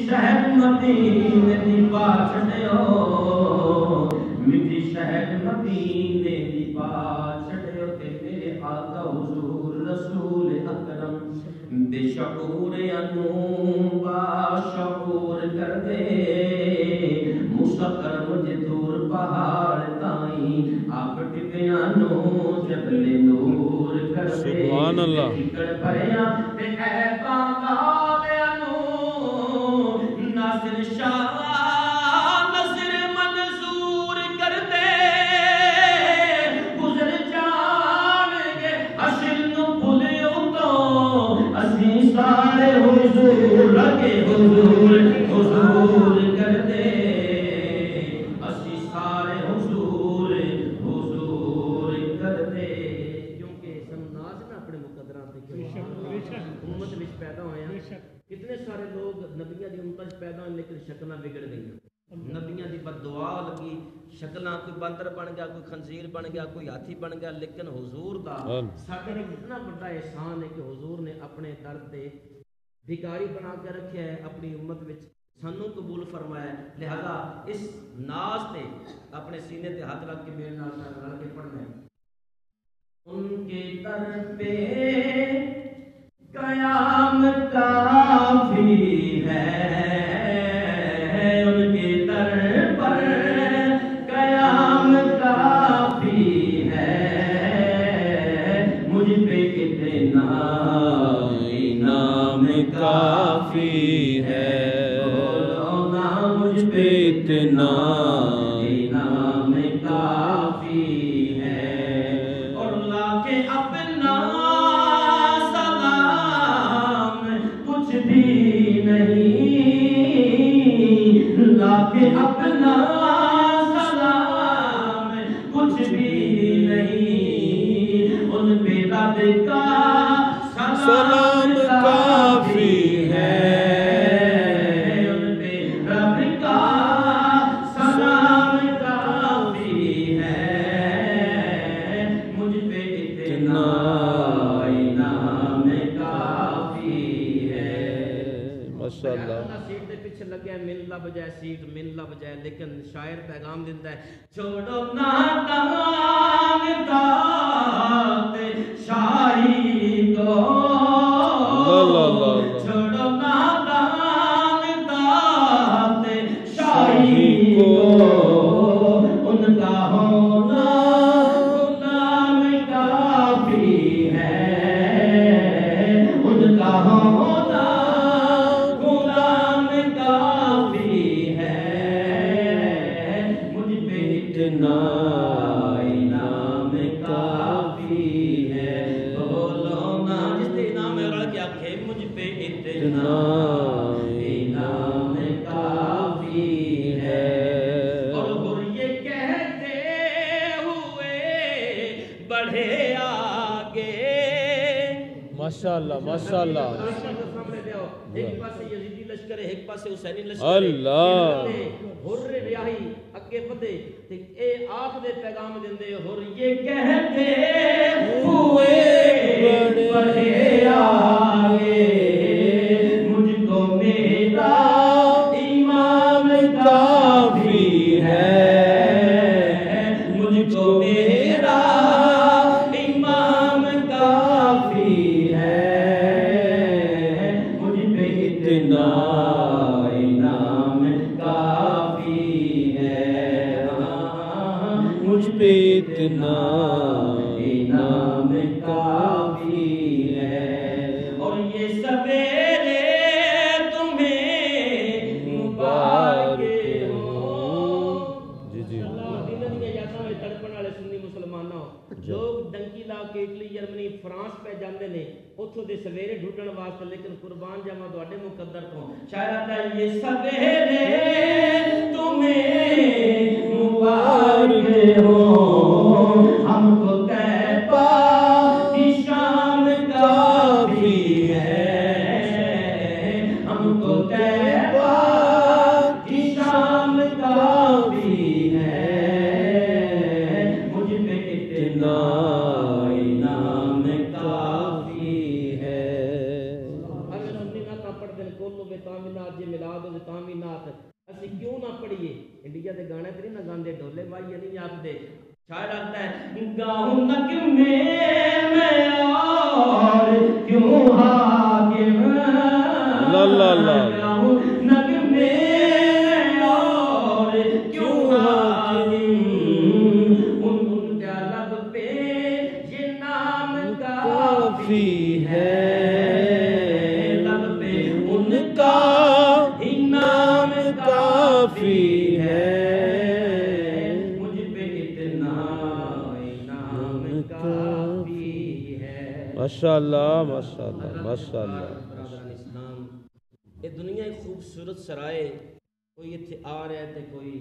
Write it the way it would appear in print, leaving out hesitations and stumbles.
شہد مدینے دی پا چھڑیو میٹھی شہد مدینے دی پا چھڑیو تے میرے آقا حضور رسول اکرم بے شعور انو با شعور کر دے مسخر مجھے دور پہاڑ تائیں آپ ٹپیانو جبل نور کر دے سبحان اللہ ٹکڑ پڑیا تے اے بابا بیانو ناصر شاہ نصر منظور کر دے گزر جان گے حشر نو بھولیو تو اسی سارے حضور لگے حضور حضور کر دے اسی سارے حضور حضور کر دے کیونکہ سمناز میں اپنے مقدرات امت وچ پیدا ہوئے ہیں کتنے سارے لوگ نبیوں دی امت پیدا ہوئے لیکن شکلاں بگڑ گئی نبیوں دی بد دعا لگی شکلاں کوئی باندر بن گیا کوئی خنزیر بن گیا کوئی ہاتھی بن گیا لیکن حضور دا ساڈے تے اتنا بڑا احسان ہے کہ حضور نے اپنے در تے بھکاری بنا کے رکھا ہے اپنی امت وچ سانو قبول فرمایا ہے لہذا اس ناز تے اپنے سینے تے ہاتھ رکھ کے میرے نال رل کے پڑھنا ہے ان کے در پہ قیام کافی ہے ان کے در پر قیام کافی ہے مجھ پہ اتنا انعام کافی ہے مجھ پہ اتنا انعام کافی ہے اور لا کے اپنا سلام کچھ بھی نہیں لا کے اپنا سلام کچھ بھی نہیں ان پہ رب کا سلام کافی ہے من لا بجائے سیٹ من لا بجائے لیکن شاعر پیغام دیتا ہے چھوڑو نادان دات شاعری کو چھوڑو نادان دات شاعری کو ان کا ہونا غلام کافی ہے ان کا ہونا انعام کافی ہے بولو نا جس نے انعام میں رڑ کے آکھے مجھ پہ اتنا انعام کافی ہے اور یہ کہتے ہوئے بڑھے آگے ماشاءاللہ ماشاءاللہ ایک پاسے یزیدی لشکر ہے ایک پاسے حسینی لشکر ہے اللہ ہر ریاہی اگے پتے اے آپ دے پیغام دیندے ہر یہ کہتے ہوئے بڑھے آگے مجھ کو میرا امام کافی ہے مجھ کو میرا امام کافی ہے مجھ پہ اتنا انعام کافی ہے مجھ پہ اتنا انعام کافی ہے اور یہ سویرے تمہیں مبارک ہوں جی جی مدینہ دی یاداں وچ تڑپن والے سنی مسلمانوں لوگ ڈنکی لا کے اٹلی جرمنی فرانس پہ جاندے نے اتھوں دے سویرے ڈھونڈن واسطے لیکن قربان جاواں تواڈے مقدر تو شاعر آتا ہے یہ سویرے تمہیں مبارک ہو ہم کو طیبہ کی شام کافی ہے ہم کو طیبہ کی شام کافی ہے مجھ پہ اتنا انعام کافی ہے اگر ہم نے نہ پڑھ دیں کلو وٹامنات جے ملاد و وٹامنات اسی کیوں نہ پڑھیے انڈیا دے گانے تے نہ گاندے ڈولے بھائی نہیں آکھدے شاید آتا ہے گاؤں نک میں اور کیوں حاکم اللہ اللہ گاؤں نک میں اور کیوں حاکم ان کا لب پہ یہ نام کافی ہے لب پہ ان کا ہی نام کافی ہے ماشاءاللہ ماشاءاللہ ماشاءاللہ اسلام یہ دنیا ایک خوبصورت سرائے کوئی اتنے آ رہا ہے تے کوئی